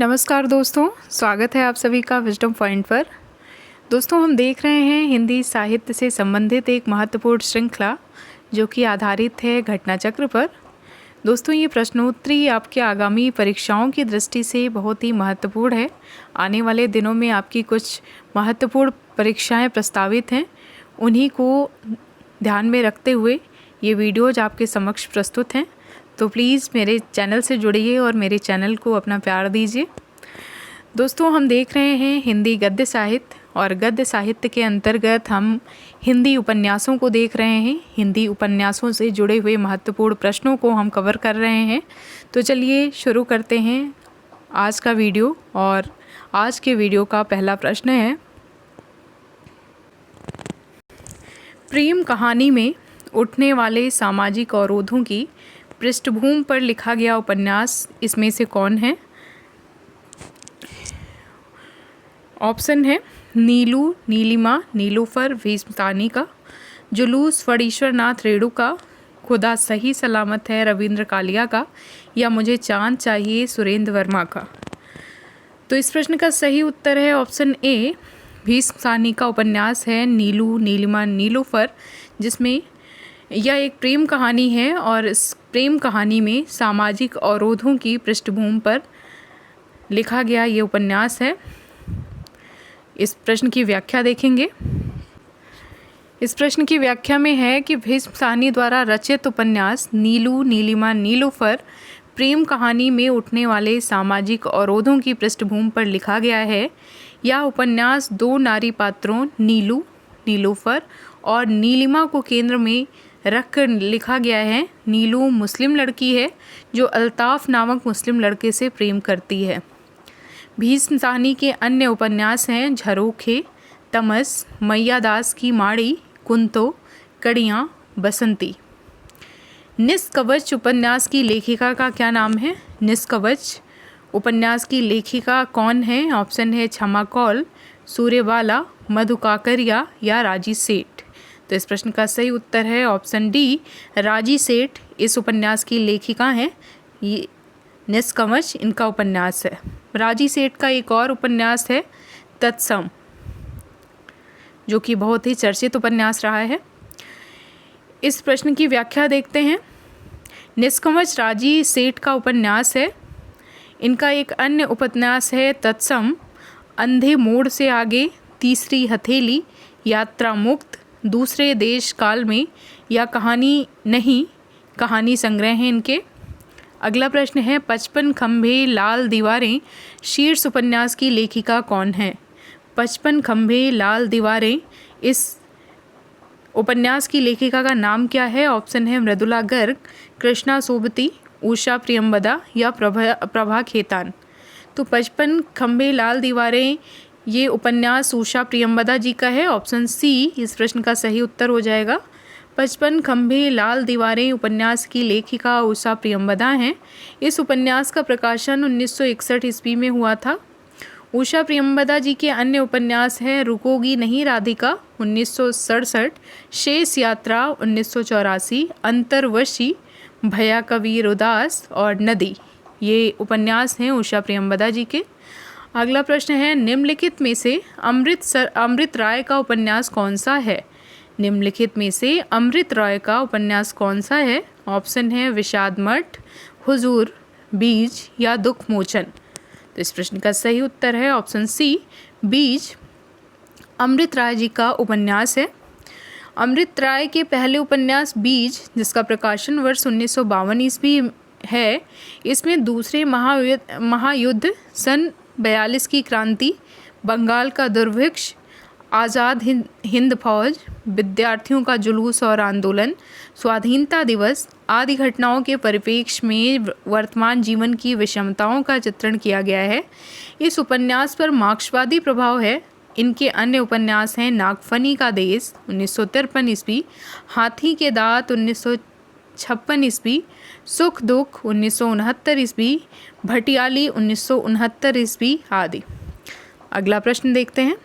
नमस्कार दोस्तों, स्वागत है आप सभी का विजडम पॉइंट पर। दोस्तों, हम देख रहे हैं हिंदी साहित्य से संबंधित एक महत्वपूर्ण श्रृंखला जो कि आधारित है घटना चक्र पर। दोस्तों, ये प्रश्नोत्तरी आपके आगामी परीक्षाओं की दृष्टि से बहुत ही महत्वपूर्ण है। आने वाले दिनों में आपकी कुछ महत्वपूर्ण परीक्षाएं प्रस्तावित हैं, उन्हीं को ध्यान में रखते हुए ये वीडियोज आपके समक्ष प्रस्तुत हैं। तो प्लीज़ मेरे चैनल से जुड़िए और मेरे चैनल को अपना प्यार दीजिए। दोस्तों, हम देख रहे हैं हिंदी गद्य साहित्य, और गद्य साहित्य के अंतर्गत हम हिंदी उपन्यासों को देख रहे हैं। हिंदी उपन्यासों से जुड़े हुए महत्वपूर्ण प्रश्नों को हम कवर कर रहे हैं। तो चलिए शुरू करते हैं आज का वीडियो। और आज के वीडियो का पहला प्रश्न है, प्रेम कहानी में उठने वाले सामाजिक अवरोधों की पृष्ठभूमि पर लिखा गया उपन्यास इसमें से कौन है? ऑप्शन है नीलू, नीलिमा, नीलोफर, भीष्मतानी का, जुलूस फणीश्वर नाथ रेणु का, खुदा सही सलामत है रविंद्र कालिया का, या मुझे चांद चाहिए सुरेंद्र वर्मा का। तो इस प्रश्न का सही उत्तर है ऑप्शन ए, भीष्मतानी का उपन्यास है नीलू, नीलिमा, नीलोफर, जिसमें यह एक प्रेम कहानी है और इस प्रेम कहानी में सामाजिक अवरोधों की पृष्ठभूमि पर लिखा गया ये उपन्यास है। इस प्रश्न की व्याख्या देखेंगे। इस प्रश्न की व्याख्या में है कि भीष्मतानी द्वारा रचित उपन्यास नीलू, नीलिमा, नीलोफर प्रेम कहानी में उठने वाले सामाजिक अवरोधों की पृष्ठभूमि पर लिखा गया है। यह उपन्यास दो नारी पात्रों नीलू, नीलोफर और नीलिमा को केंद्र में रखकर लिखा गया है। नीलू मुस्लिम लड़की है जो अल्ताफ़ नामक मुस्लिम लड़के से प्रेम करती है। भीष्मतानी के अन्य उपन्यास हैं झरोखे, तमस, मैया दास की माड़ी, कुंतो, कड़ियाँ, बसंती। निष्कवच उपन्यास की लेखिका का क्या नाम है? निष्कवच उपन्यास की लेखिका कौन है? ऑप्शन है क्षमा कौल, सूर्यबाला, मधु काकरिया या राजी सेठ। तो इस प्रश्न का सही उत्तर है ऑप्शन डी, राजी सेठ इस उपन्यास की लेखिका हैं। ये निष्कवच इनका उपन्यास है। राजी सेठ का एक और उपन्यास है तत्सम, जो कि बहुत ही चर्चित उपन्यास रहा है। इस प्रश्न की व्याख्या देखते हैं। निष्कवच राजी सेठ का उपन्यास है। इनका एक अन्य उपन्यास है तत्सम, अंधे मोड़ से आगे, तीसरी हथेली, यात्रा मुक्त, दूसरे देश काल में, या कहानी नहीं, कहानी संग्रह हैं इनके। अगला प्रश्न है 55 खंभे लाल दीवारें शीर्ष उपन्यास की लेखिका कौन है? 55 खंभे लाल दीवारें इस उपन्यास की लेखिका का नाम क्या है? ऑप्शन है मृदुला गर्ग, कृष्णा सोबती, उषा प्रियंवदा या प्रभा खेतान। तो 55 खंभे लाल दीवारें ये उपन्यास उषा प्रियंवदा जी का है। ऑप्शन सी इस प्रश्न का सही उत्तर हो जाएगा। 55 खंभे लाल दीवारें उपन्यास की लेखिका उषा प्रियंवदा हैं। इस उपन्यास का प्रकाशन 1961 ईस्वी में हुआ था। उषा प्रियंवदा जी के अन्य उपन्यास हैं रुकोगी नहीं राधिका 1967, शेष यात्रा 1984, अंतर्वशी, भया कबीर उदास और नदी। ये उपन्यास हैं उषा प्रियंवदा जी के। अगला प्रश्न है निम्नलिखित में से अमृत राय का उपन्यास कौन सा है? निम्नलिखित में से अमृत राय का उपन्यास कौन सा है? ऑप्शन है विषाद मठ, हुजूर, बीज या दुख मोचन। तो इस प्रश्न का सही उत्तर है ऑप्शन सी, बीज अमृत राय जी का उपन्यास है। अमृत राय के पहले उपन्यास बीज, जिसका प्रकाशन वर्ष 1952 ईस्वी है, इसमें दूसरे महायुद्ध, सन 42 की क्रांति, बंगाल का दुर्भिक्ष, आज़ाद हिंद फौज, विद्यार्थियों का जुलूस और आंदोलन, स्वाधीनता दिवस आदि घटनाओं के परिप्रेक्ष्य में वर्तमान जीवन की विषमताओं का चित्रण किया गया है। इस उपन्यास पर मार्क्सवादी प्रभाव है। इनके अन्य उपन्यास हैं नागफनी का देश 1953 ईस्वी, हाथी के दांत 1956 ईस्वी, सुख दुख 1969 ईस्वी, भटियाली 1969 ईस्वी आदि। अगला प्रश्न देखते हैं।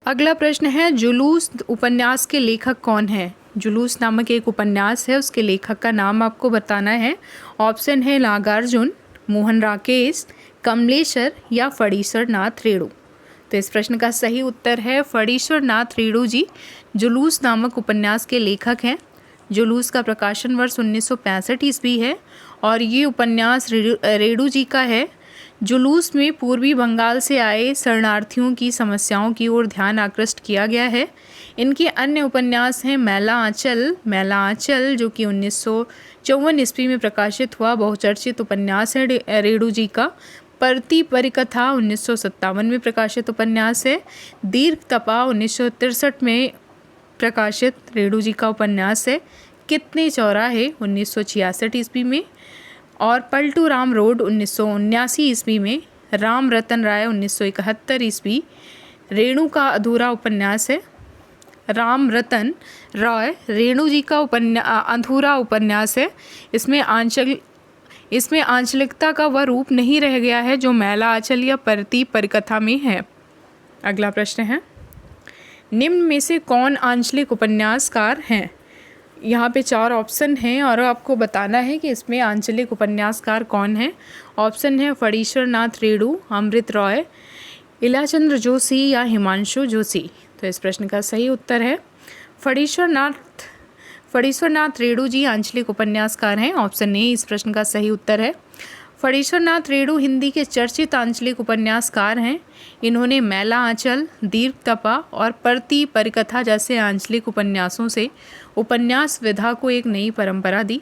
अगला प्रश्न है जुलूस उपन्यास के लेखक कौन है? जुलूस नामक एक उपन्यास है, उसके लेखक का नाम आपको बताना है। ऑप्शन है नागार्जुन, मोहन राकेश, कमलेश्वर या फणीश्वर नाथ रेणु। तो इस प्रश्न का सही उत्तर है फणीश्वर नाथ रेणु जी जुलूस नामक उपन्यास के लेखक हैं। जुलूस का प्रकाशन वर्ष 1965 ईस्वी है और ये उपन्यास रेणु जी का है। जुलूस में पूर्वी बंगाल से आए शरणार्थियों की समस्याओं की ओर ध्यान आकृष्ट किया गया है। इनके अन्य उपन्यास हैं मैला आंचल जो कि 1954 ईस्वी में प्रकाशित हुआ बहुचर्चित उपन्यास है रेणु जी का। परती परिकथा 1957 में प्रकाशित उपन्यास है। दीर्घ तपा 1963 में प्रकाशित रेणु जी का उपन्यास है। कितने चौराहे 1966 ईस्वी में और पलटू राम रोड 1979 ईस्वी में। राम रतन राय 1971 ईस्वी रेणु का अधूरा उपन्यास है। राम रतन राय रेणु जी का अधूरा उपन्यास है। इसमें आंचलिकता का वह रूप नहीं रह गया है जो मैला आंचल या परती परिकथा में है। अगला प्रश्न है, निम्न में से कौन आंचलिक उपन्यासकार हैं? यहाँ पे 4 ऑप्शन हैं और आपको बताना है कि इसमें आंचलिक उपन्यासकार कौन है। ऑप्शन है फणीश्वर नाथ रेणु, अमृत रॉय, इलाचंद्र जोशी या हिमांशु जोशी। तो इस प्रश्न का सही उत्तर है फणीश्वर नाथ रेणु जी आंचलिक उपन्यासकार हैं। ऑप्शन ए इस प्रश्न का सही उत्तर है। फणीश्वर नाथ रेणु हिंदी के चर्चित आंचलिक उपन्यासकार हैं। इन्होंने मैला आंचल, दीर्घ तपा और परती परिकथा जैसे आंचलिक उपन्यासों से उपन्यास विधा को एक नई परंपरा दी।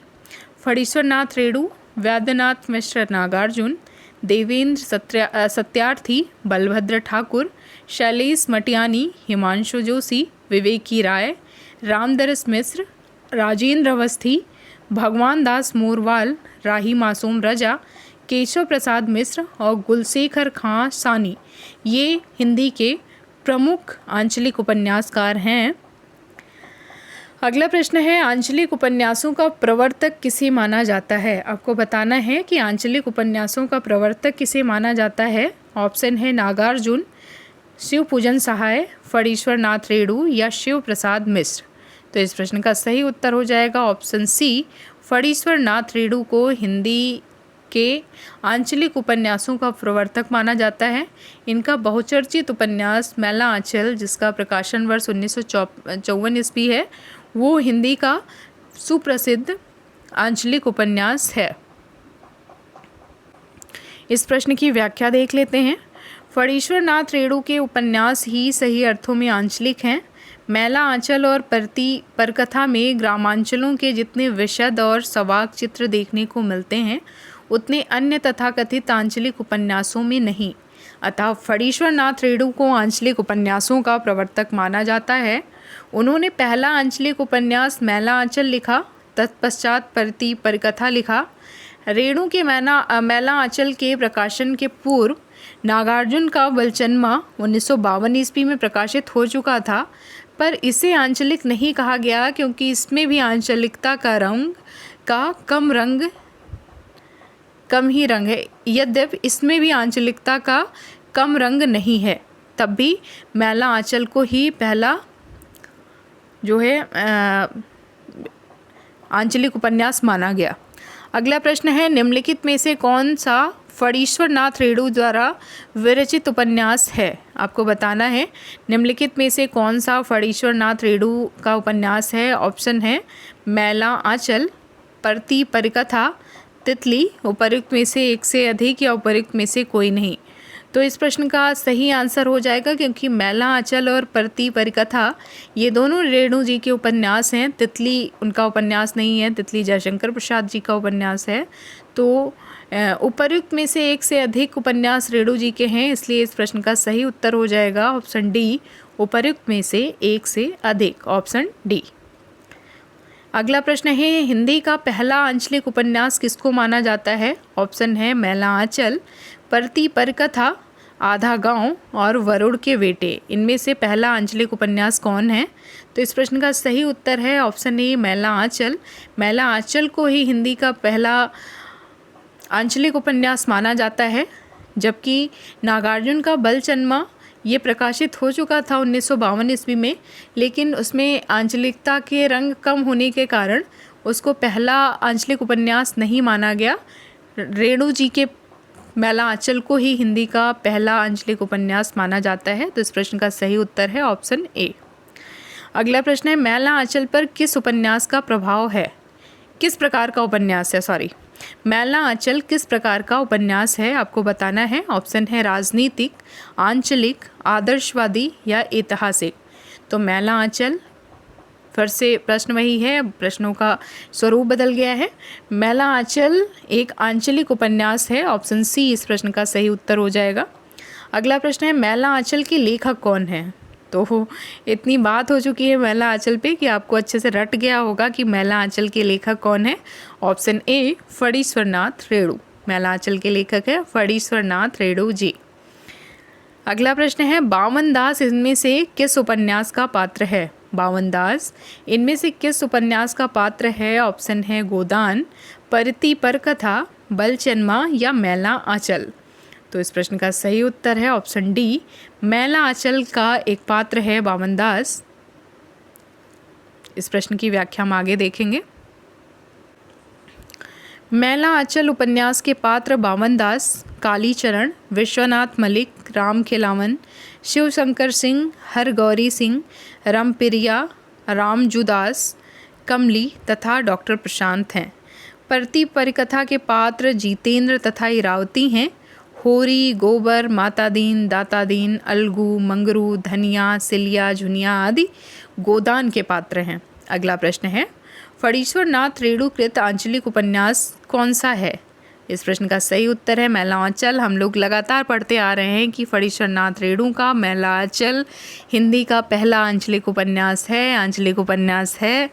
फणीश्वर नाथ रेणु वैद्यनाथ मिश्र नागार्जुन, देवेंद्र सत्यार्थी, बलभद्र ठाकुर, शैलेश मटियानी, हिमांशु जोशी, विवेकी राय, रामदरस मिश्र, राजेंद्र अवस्थी, भगवान दास मोरवाल, राही मासूम रजा, केशव प्रसाद मिश्र और गुलशेखर खां सानी ये हिंदी के प्रमुख आंचलिक उपन्यासकार हैं। अगला प्रश्न है, आंचलिक उपन्यासों का प्रवर्तक किसे माना जाता है? आपको बताना है कि आंचलिक उपन्यासों का प्रवर्तक किसे माना जाता है। ऑप्शन है नागार्जुन, शिवपूजन सहाय, फणीश्वर नाथ रेणु या शिव प्रसाद मिश्र। तो इस प्रश्न का सही उत्तर हो जाएगा ऑप्शन सी, फणीश्वर नाथ रेणु को हिंदी के आंचलिक उपन्यासों का प्रवर्तक माना जाता है। इनका बहुचर्चित उपन्यास मैला आंचल, जिसका प्रकाशन वर्ष 1954 ईस्वी है, वो हिंदी का सुप्रसिद्ध आंचलिक उपन्यास है। इस प्रश्न की व्याख्या देख लेते हैं। फणीश्वर नाथ रेणु के उपन्यास ही सही अर्थों में आंचलिक हैं। मैला आंचल और परती परकथा में ग्रामांचलों के जितने विशद और सवाक चित्र देखने को मिलते हैं उतने अन्य तथाकथित आंचलिक उपन्यासों में नहीं। अतः फणीश्वर नाथ रेणु को आंचलिक उपन्यासों का प्रवर्तक माना जाता है। उन्होंने पहला आंचलिक उपन्यास मैला आंचल लिखा, तत्पश्चात परती परिकथा लिखा। रेणु के मैला आंचल के प्रकाशन के पूर्व नागार्जुन का बलचन्मा 1952 ईस्वी में प्रकाशित हो चुका था, पर इसे आंचलिक नहीं कहा गया क्योंकि इसमें भी आंचलिकता का कम ही रंग है। यद्यपि इसमें भी आंचलिकता का कम रंग नहीं है, तब भी मैला आंचल को ही पहला जो है आंचलिक उपन्यास माना गया। अगला प्रश्न है, निम्नलिखित में से कौन सा फणीश्वर नाथ रेणु द्वारा विरचित उपन्यास है? आपको बताना है निम्नलिखित में से कौन सा फणीश्वर नाथ रेणु का उपन्यास है। ऑप्शन है मैला आंचल, परती परिकथा, तितली, उपयुक्त में से एक से अधिक या उपयुक्त में से कोई नहीं। तो इस प्रश्न का सही आंसर हो जाएगा क्योंकि मैला आंचल और परती परिकथा ये दोनों रेणु जी के उपन्यास हैं। तितली उनका उपन्यास नहीं है, तितली जयशंकर प्रसाद जी का उपन्यास है। तो उपयुक्त में से एक से अधिक उपन्यास रेणु जी के हैं, इसलिए इस प्रश्न का सही उत्तर हो जाएगा ऑप्शन डी, उपयुक्त में से एक से अधिक, ऑप्शन डी। अगला प्रश्न है, हिंदी का पहला आंचलिक उपन्यास किसको माना जाता है? ऑप्शन है मैला आंचल, परती परिकथा, आधा गांव और वरुण के बेटे। इनमें से पहला आंचलिक उपन्यास कौन है? तो इस प्रश्न का सही उत्तर है ऑप्शन ए, मैला आंचल। मैला आंचल को ही हिंदी का पहला आंचलिक उपन्यास माना जाता है, जबकि नागार्जुन का बलचन्मा ये प्रकाशित हो चुका था 1952 ईस्वी में, लेकिन उसमें आंचलिकता के रंग कम होने के कारण उसको पहला आंचलिक उपन्यास नहीं माना गया। रेणु जी के मैला आंचल को ही हिंदी का पहला आंचलिक उपन्यास माना जाता है। तो इस प्रश्न का सही उत्तर है ऑप्शन ए। अगला प्रश्न है, मैला आंचल पर किस उपन्यास का प्रभाव है? किस प्रकार का उपन्यास है? मैला आंचल किस प्रकार का उपन्यास है, आपको बताना है। ऑप्शन है राजनीतिक, आंचलिक, आदर्शवादी या ऐतिहासिक। तो मैला आंचल, फिर से प्रश्न वही है, प्रश्नों का स्वरूप बदल गया है। मैला आंचल एक आंचलिक उपन्यास है। ऑप्शन सी इस प्रश्न का सही उत्तर हो जाएगा। अगला प्रश्न है, मैला आंचल के लेखक कौन है? तो इतनी बात हो चुकी है मैला आंचल पे कि आपको अच्छे से रट गया होगा कि मैला आंचल के लेखक कौन है। ऑप्शन ए फणीश्वरनाथ रेणु, मैला आंचल के लेखक है फणीश्वरनाथ रेणु जी। अगला प्रश्न है, बावन दास इनमें से किस उपन्यास का पात्र है? बावन दास इनमें से किस उपन्यास का पात्र है? ऑप्शन है गोदान, परती पर कथा, बलचन्मा या मैला आंचल। तो इस प्रश्न का सही उत्तर है ऑप्शन डी, मैला आंचल का एक पात्र है बावन दास। इस प्रश्न की व्याख्या हम आगे देखेंगे। मैला आंचल उपन्यास के पात्र बावन दास, कालीचरण, विश्वनाथ मलिक, राम खिलावन, शिवशंकर सिंह, हरगौरी सिंह, रामप्रिया, रामजुदास, कमली तथा डॉक्टर प्रशांत हैं। परती परिकथा के पात्र जितेंद्र तथा इरावती हैं। होरी, गोबर, मातादीन, दातादीन, अलगू, मंगरू, धनिया, सिलिया, झुनिया आदि गोदान के पात्र हैं। अगला प्रश्न है, फणीश्वरनाथ रेणु कृत आंचलिक उपन्यास कौन सा है? इस प्रश्न का सही उत्तर है मैला आंचल। हम लोग लगातार पढ़ते आ रहे हैं कि फणीश्वरनाथ रेणु का मैला आंचल हिंदी का पहला आंचलिक उपन्यास है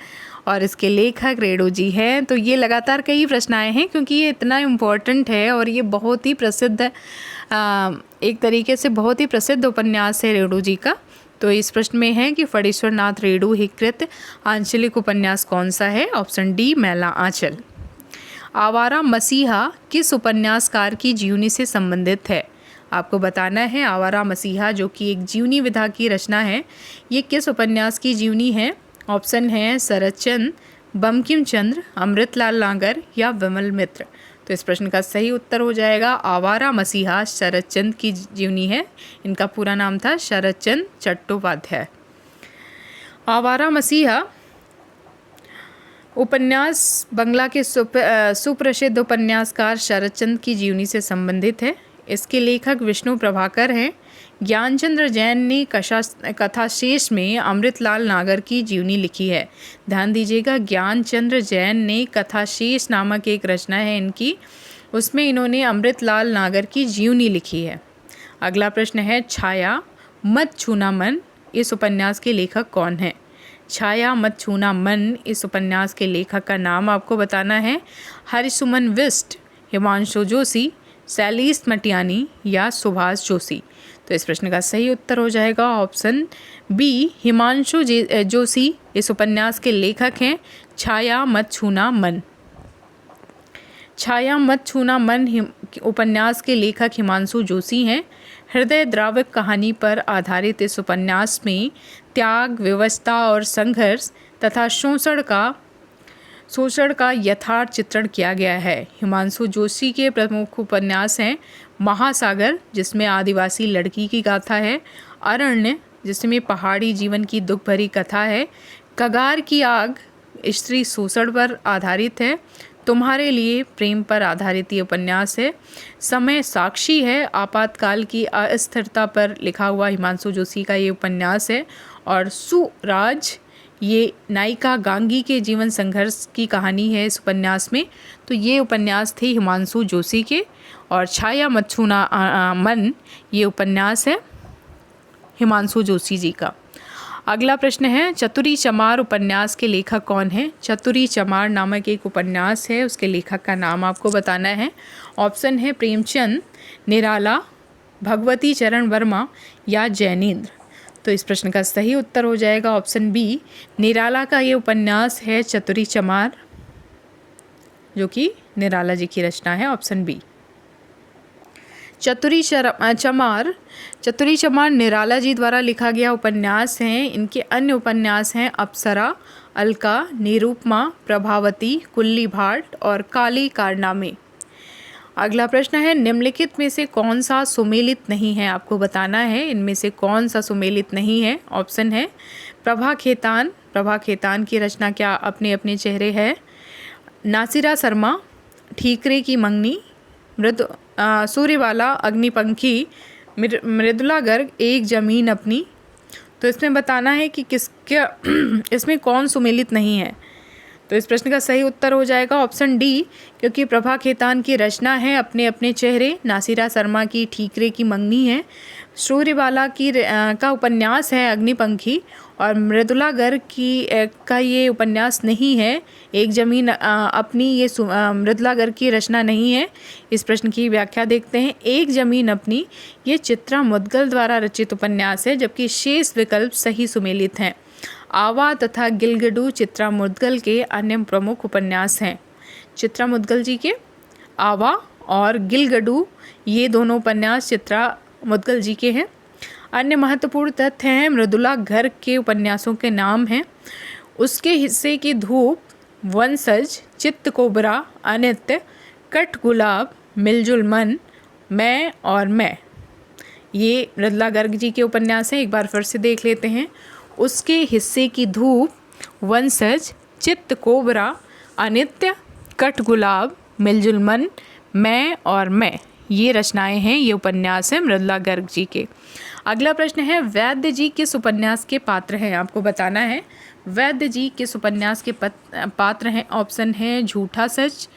और इसके लेखक रेणु जी हैं। तो ये लगातार कई प्रश्न आए हैं क्योंकि ये इतना इम्पोर्टेंट है और ये बहुत ही प्रसिद्ध एक तरीके से बहुत ही प्रसिद्ध उपन्यास है रेणु जी का। तो इस प्रश्न में है कि फणीश्वरनाथ रेणु ही कृत आंचलिक उपन्यास कौन सा है? ऑप्शन डी मैला आंचल। आवारा मसीहा किस उपन्यासकार की जीवनी से संबंधित है? आपको बताना है। आवारा मसीहा जो कि एक जीवनी विधा की रचना है, ये किस उपन्यास की जीवनी है? ऑप्शन है शरतचंद्र, बंकिम चंद्र, अमृतलाल नागर या विमल मित्र। तो इस प्रश्न का सही उत्तर हो जाएगा आवारा मसीहा शरतचंद्र की जीवनी है। इनका पूरा नाम था शरतचंद्र चट्टोपाध्याय। आवारा मसीहा उपन्यास बंगला के सुप्रसिद्ध उपन्यासकार शरतचंद्र की जीवनी से संबंधित है। इसके लेखक विष्णु प्रभाकर हैं। ज्ञानचंद्र जैन ने कथाशेष में अमृतलाल नागर की जीवनी लिखी है। ध्यान दीजिएगा, ज्ञानचंद्र जैन ने कथाशेष नामक एक रचना है इनकी, उसमें इन्होंने अमृतलाल नागर की जीवनी लिखी है। अगला प्रश्न है, छाया मत छूना मन इस उपन्यास के लेखक कौन है? छाया मत छूना मन इस उपन्यास के लेखक का नाम आपको बताना है। हरिसुमन बिष्ट, हिमांशु जोशी, शैलीस मटियानी या सुभाष जोशी। तो इस प्रश्न का सही उत्तर हो जाएगा ऑप्शन बी, हिमांशु जोशी इस उपन्यास के लेखक हैं। छाया मत छूना मन। छाया मत छूना मन उपन्यास के लेखक हिमांशु जोशी हैं। हृदय द्रावक कहानी पर आधारित इस उपन्यास में त्याग, विवशता और संघर्ष तथा शोषण का यथार्थ चित्रण किया गया है। हिमांशु जोशी के प्रमुख उपन्यास हैं महासागर, जिसमें आदिवासी लड़की की गाथा है, अरण्य, जिसमें पहाड़ी जीवन की दुख भरी कथा है, कगार की आग स्त्री शोषण पर आधारित है, तुम्हारे लिए प्रेम पर आधारित ये उपन्यास है, समय साक्षी है, आपातकाल की अस्थिरता पर लिखा हुआ हिमांशु जोशी का ये उपन्यास है, और सुराज ये नायिका गांगी के जीवन संघर्ष की कहानी है इस उपन्यास में। तो ये उपन्यास थे हिमांशु जोशी के, और छाया मत छूना मन ये उपन्यास है हिमांशु जोशी जी का। अगला प्रश्न है, चतुरी चमार उपन्यास के लेखक कौन है? चतुरी चमार नामक एक उपन्यास है, उसके लेखक का नाम आपको बताना है। ऑप्शन है प्रेमचंद, निराला, भगवती चरण वर्मा या जैनेन्द्र। तो इस प्रश्न का सही उत्तर हो जाएगा ऑप्शन बी, निराला का ये उपन्यास है चतुरी चमार, जो कि निराला जी की रचना है। Option B. चतुरी चमार निराला जी द्वारा लिखा गया उपन्यास है। इनके अन्य उपन्यास हैं अप्सरा, अलका, निरूपमा, प्रभावती, कुल्ली भाट और काली कारनामे। अगला प्रश्न है, निम्नलिखित में से कौन सा सुमेलित नहीं है? आपको बताना है इनमें से कौन सा सुमेलित नहीं है। ऑप्शन है प्रभा खेतान, प्रभा खेतान की रचना क्या अपने अपने चेहरे है? नासिरा शर्मा, ठीकरे की मंगनी, सूर्यवाला, अग्निपंखी, मृदुला गर्ग, एक जमीन अपनी। तो इसमें बताना है कि किसके इसमें कौन सुमेलित नहीं है। तो इस प्रश्न का सही उत्तर हो जाएगा ऑप्शन डी, क्योंकि प्रभा खेतान की रचना है अपने अपने चेहरे, नासिरा शर्मा की ठीकरे की मंगनी है, सूर्यवाला की का उपन्यास है अग्निपंखी, और मृदुला गर्ग का ये उपन्यास नहीं है, एक जमीन अपनी, ये मृदुला गर्ग की रचना नहीं है। इस प्रश्न की व्याख्या देखते हैं। एक जमीन अपनी ये चित्रा मुद्गल द्वारा रचित उपन्यास है, जबकि शेष विकल्प सही सुमेलित हैं। आवा तथा गिलगडू चित्रा मुद्गल के अन्य प्रमुख उपन्यास हैं। चित्रा मुद्गल जी के आवा और गिलगडू ये दोनों उपन्यास चित्रा मुद्गल जी के हैं। अन्य महत्वपूर्ण तथ्य हैं, मृदुला गर्ग के उपन्यासों के नाम हैं उसके हिस्से की धूप, वंशज, चित्त कोबरा, अनित्य, कट गुलाब, मिलजुल मन, मैं और मैं। ये मृदुला गर्ग जी के उपन्यास हैं। एक बार फिर से देख लेते हैं। उसके हिस्से की धूप, वंशज, चित्त कोबरा, अनित्य, कट गुलाब, मिलजुल मन, मैं और मैं, ये रचनाएं हैं, ये उपन्यास है मृदुला गर्ग जी के। अगला प्रश्न है, वैद्य जी किस उपन्यास के पात्र हैं? आपको बताना है वैद्य जी किस उपन्यास के पात्र हैं। ऑप्शन है झूठा सच,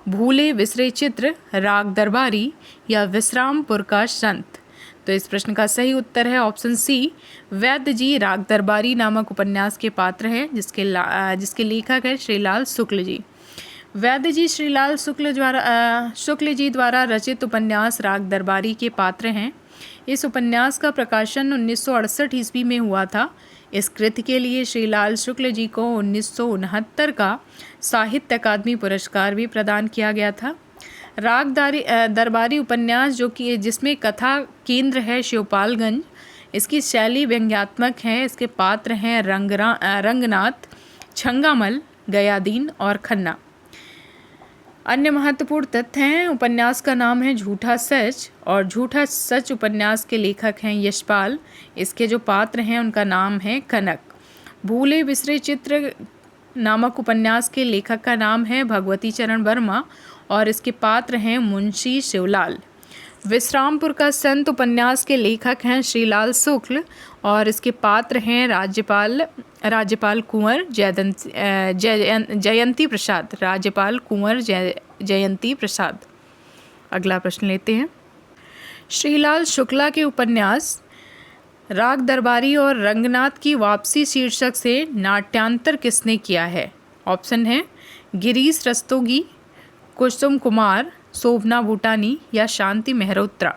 भूले बिसरे चित्र, राग दरबारी या विश्रामपुर का संत। तो इस प्रश्न का सही उत्तर है ऑप्शन सी, वैद्य जी राग दरबारी नामक उपन्यास के पात्र हैं, जिसके लेखक है श्रीलाल शुक्ल जी। वैद्य जी श्रीलाल शुक्ल जी द्वारा रचित उपन्यास राग दरबारी के पात्र हैं। इस उपन्यास का प्रकाशन 1968 ईस्वी में हुआ था। इस कृति के लिए श्रीलाल शुक्ल जी को 1969 का साहित्य अकादमी पुरस्कार भी प्रदान किया गया था। राग दरबारी उपन्यास जिसमें कथा केंद्र है शिवपालगंज, इसकी शैली व्यंग्यात्मक है। इसके पात्र हैं रंगनाथ, छंगामल, गयादीन और खन्ना। अन्य महत्वपूर्ण तथ्य हैं, उपन्यास का नाम है झूठा सच, और झूठा सच उपन्यास के लेखक हैं यशपाल। इसके जो पात्र हैं उनका नाम है कनक। भूले बिसरे चित्र नामक उपन्यास के लेखक का नाम है भगवती चरण वर्मा, और इसके पात्र हैं मुंशी शिवलाल। विश्रामपुर का संत उपन्यास के लेखक हैं श्रीलाल शुक्ल, और इसके पात्र हैं राज्यपाल कुंवर जयंती प्रसाद, राज्यपाल कुंवर जयंती प्रसाद। अगला प्रश्न लेते हैं। श्रीलाल शुक्ला के उपन्यास राग दरबारी और रंगनाथ की वापसी शीर्षक से नाट्यांतर किसने किया है? ऑप्शन है गिरीश रस्तोगी, कुसुम कुमार, शोभना भूटानी या शांति मेहरोत्रा।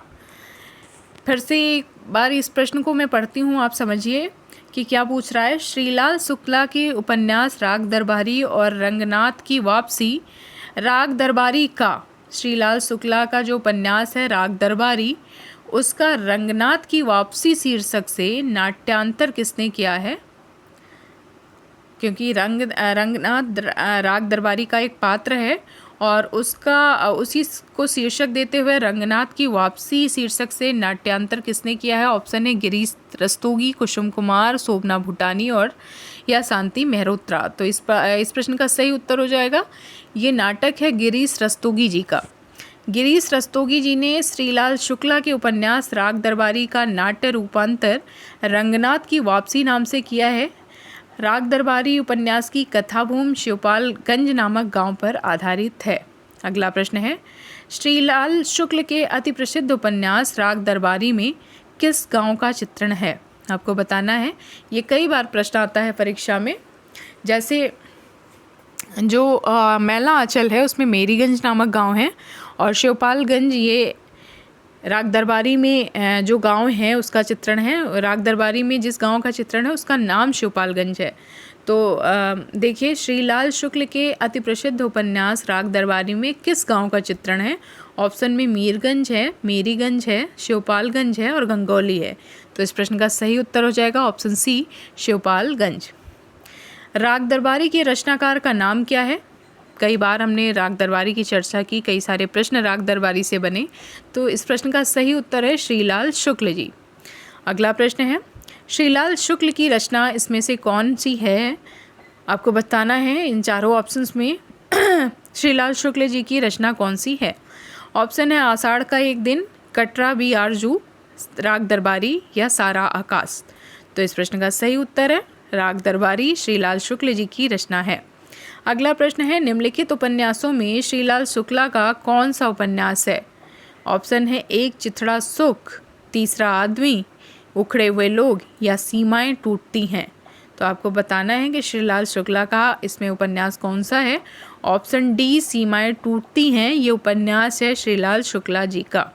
फिर से एक बार इस प्रश्न को मैं पढ़ती हूँ, आप समझिए कि क्या पूछ रहा है। श्रीलाल शुक्ला के उपन्यास राग दरबारी और रंगनाथ की वापसी, राग दरबारी का, श्रीलाल शुक्ला का जो उपन्यास है राग दरबारी, उसका रंगनाथ की वापसी शीर्षक से नाट्यांतर किसने किया है? क्योंकि रंगनाथ राग दरबारी का एक पात्र है और उसी को शीर्षक देते हुए रंगनाथ की वापसी शीर्षक से नाट्यांतर किसने किया है? ऑप्शन है गिरीश रस्तोगी, कुसुम कुमार, शोभना भूटानी और या शांति मेहरोत्रा। तो इस प्रश्न का सही उत्तर हो जाएगा, ये नाटक है गिरीश रस्तोगी जी का। गिरीश रस्तोगी जी ने श्रीलाल शुक्ला के उपन्यास राग दरबारी का नाट्य रूपांतर रंगनाथ की वापसी नाम से किया है। राग दरबारी उपन्यास की कथाभूमि शिवपालगंज नामक गांव पर आधारित है। अगला प्रश्न है, श्रीलाल शुक्ल के अति प्रसिद्ध उपन्यास राग दरबारी में किस गांव का चित्रण है? आपको बताना है। ये कई बार प्रश्न आता है परीक्षा में। जैसे जो मैला आंचल है उसमें मेरीगंज नामक गांव है, और शिवपालगंज ये राग दरबारी में जो गांव है उसका चित्रण है। राग दरबारी में जिस गांव का चित्रण है उसका नाम शिवपालगंज है। तो देखिए, श्रीलाल शुक्ल के अति प्रसिद्ध उपन्यास राग दरबारी में किस गांव का चित्रण है? ऑप्शन में मीरगंज है, मेरीगंज है, शिवपालगंज है और गंगौली है। तो इस प्रश्न का सही उत्तर हो जाएगा ऑप्शन सी, शिवपालगंज। राग दरबारी के रचनाकार का नाम क्या है? कई बार हमने राग दरबारी की चर्चा की, कई सारे प्रश्न राग दरबारी से बने। तो इस प्रश्न का सही उत्तर है श्रीलाल शुक्ल जी। अगला प्रश्न है, श्रीलाल शुक्ल की रचना इसमें से कौन सी है? आपको बताना है इन चारों ऑप्शंस में श्रीलाल शुक्ल जी की रचना कौन सी है। ऑप्शन है आषाढ़ का एक दिन, कटरा बी आरजू, राग दरबारी या सारा आकाश। तो इस प्रश्न का सही उत्तर है राग दरबारी श्रीलाल शुक्ल जी की रचना है। अगला प्रश्न है, निम्नलिखित उपन्यासों में श्रीलाल शुक्ला का कौन सा उपन्यास है? ऑप्शन है एक चिथड़ा सुख, तीसरा आदमी, उखड़े हुए लोग या सीमाएं टूटती हैं। तो आपको बताना है कि श्रीलाल शुक्ला का इसमें उपन्यास कौन सा है। ऑप्शन डी सीमाएं टूटती हैं, ये उपन्यास है श्रीलाल शुक्ला जी का।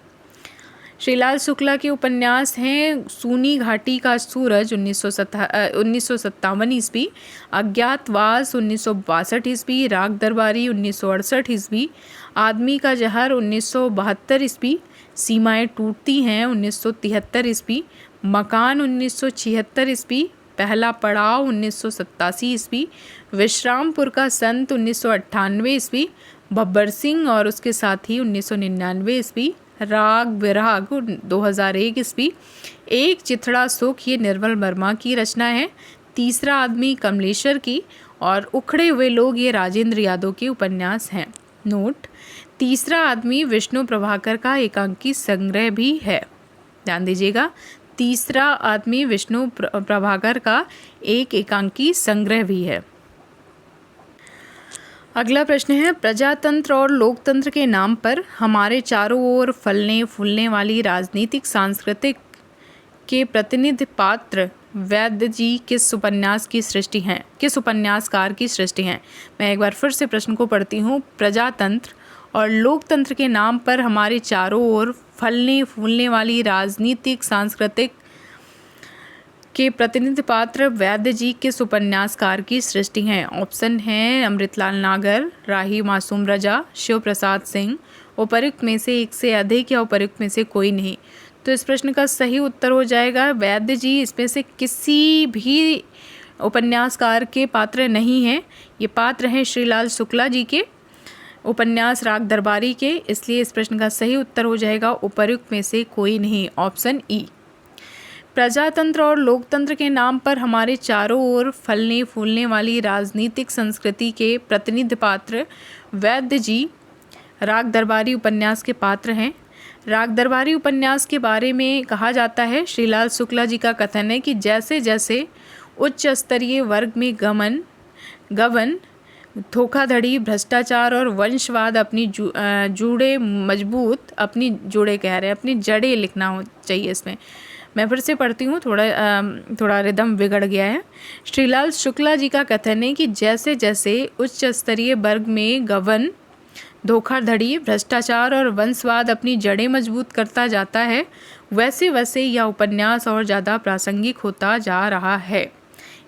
श्रीलाल शुक्ला के उपन्यास हैं सूनी घाटी का सूरज 1957 ईस्वी, अज्ञातवास 1962 ईस्वी, राग दरबारी 1968 ईस्वी, आदमी का जहर 1972 ईस्वी, सीमाएं टूटती हैं 1973 ईस्वी, मकान 1976 ईस्वी, पहला पड़ाव 1987 ईस्वी, विश्रामपुर का संत 1998 ईस्वी, बब्बर सिंह और उसके साथी 1999 ईस्वी, राग विराग 2001 ईस्वी, एक चिथड़ा सुख ये निर्मल वर्मा की रचना है, तीसरा आदमी कमलेश्वर की, और उखड़े हुए लोग ये राजेंद्र यादव के उपन्यास हैं। नोट, तीसरा आदमी विष्णु प्रभाकर का एकांकी संग्रह भी है। ध्यान दीजिएगा, तीसरा आदमी विष्णु प्रभाकर का एक एकांकी संग्रह भी है। अगला प्रश्न है, प्रजातंत्र और लोकतंत्र के नाम पर हमारे चारों ओर फलने फूलने वाली राजनीतिक सांस्कृतिक के प्रतिनिधि पात्र वैद्य जी किस उपन्यास की सृष्टि हैं, किस उपन्यासकार की सृष्टि हैं? मैं एक बार फिर से प्रश्न को पढ़ती हूँ। प्रजातंत्र और लोकतंत्र के नाम पर हमारे चारों ओर फलने फूलने वाली राजनीतिक सांस्कृतिक के प्रतिनिधि पात्र वैद्य जी किस उपन्यासकार की सृष्टि हैं? ऑप्शन है अमृतलाल नागर, राही मासूम रजा, शिव प्रसाद सिंह। उपर्युक्त में से एक से अधिक या उपर्युक्त में से कोई नहीं। तो इस प्रश्न का सही उत्तर हो जाएगा वैद्य जी इसमें से किसी भी उपन्यासकार के पात्र नहीं हैं। ये पात्र हैं श्रीलाल शुक्ला जी के उपन्यास राग दरबारी के, इसलिए इस प्रश्न का सही उत्तर हो जाएगा उपर्युक्त में से कोई नहीं, ऑप्शन ई। प्रजातंत्र और लोकतंत्र के नाम पर हमारे चारों ओर फलने फूलने वाली राजनीतिक संस्कृति के प्रतिनिधि पात्र वैद्य जी राग दरबारी उपन्यास के पात्र हैं। राग दरबारी उपन्यास के बारे में कहा जाता है, श्रीलाल शुक्ला जी का कथन है कि जैसे जैसे उच्च स्तरीय वर्ग में गबन, धोखाधड़ी, भ्रष्टाचार और वंशवाद अपनी अपनी जड़ें लिखना हो चाहिए। इसमें मैं फिर से पढ़ती हूँ, थोड़ा रिदम बिगड़ गया है। श्रीलाल शुक्ला जी का कथन है कि जैसे जैसे उच्च स्तरीय वर्ग में गबन, धोखाधड़ी, भ्रष्टाचार और वंशवाद अपनी जड़ें मजबूत करता जाता है, वैसे वैसे यह उपन्यास और ज़्यादा प्रासंगिक होता जा रहा है।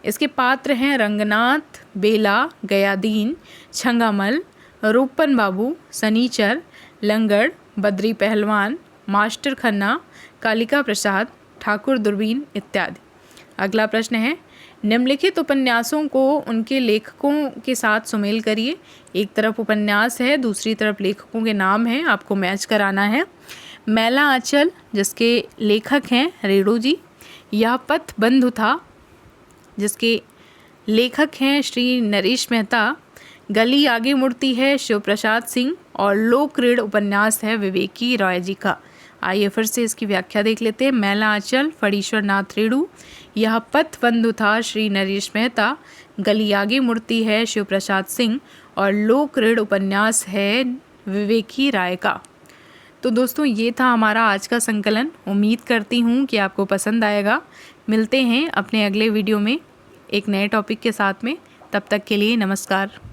इसके पात्र हैं रंगनाथ, बेला, गयादीन, छंगामल, रूपन बाबू, सनीचर, लंगड़, बद्री पहलवान, मास्टर खन्ना, कालिका प्रसाद, ठाकुर दूरबीन इत्यादि। अगला प्रश्न है, निम्नलिखित उपन्यासों को उनके लेखकों के साथ सुमेल करिए। एक तरफ उपन्यास है, दूसरी तरफ लेखकों के नाम हैं, आपको मैच कराना है। मैला आंचल जिसके लेखक हैं रेणु जी, यह पथ बंधु था जिसके लेखक हैं श्री नरेश मेहता, गली आगे मुड़ती है शिव प्रसाद सिंह, और लोक ऋण उपन्यास है विवेकी रॉय जी का। आइए फिर से इसकी व्याख्या देख लेते हैं। मैला आंचल फणीश्वर नाथ रेणु, यह पथ बंधु था श्री नरेश मेहता, गली आगे मुड़ती है शिव प्रसाद सिंह, और लोक ऋण उपन्यास है विवेकी राय का। तो दोस्तों ये था हमारा आज का संकलन। उम्मीद करती हूँ कि आपको पसंद आएगा। मिलते हैं अपने अगले वीडियो में एक नए टॉपिक के साथ में। तब तक के लिए नमस्कार।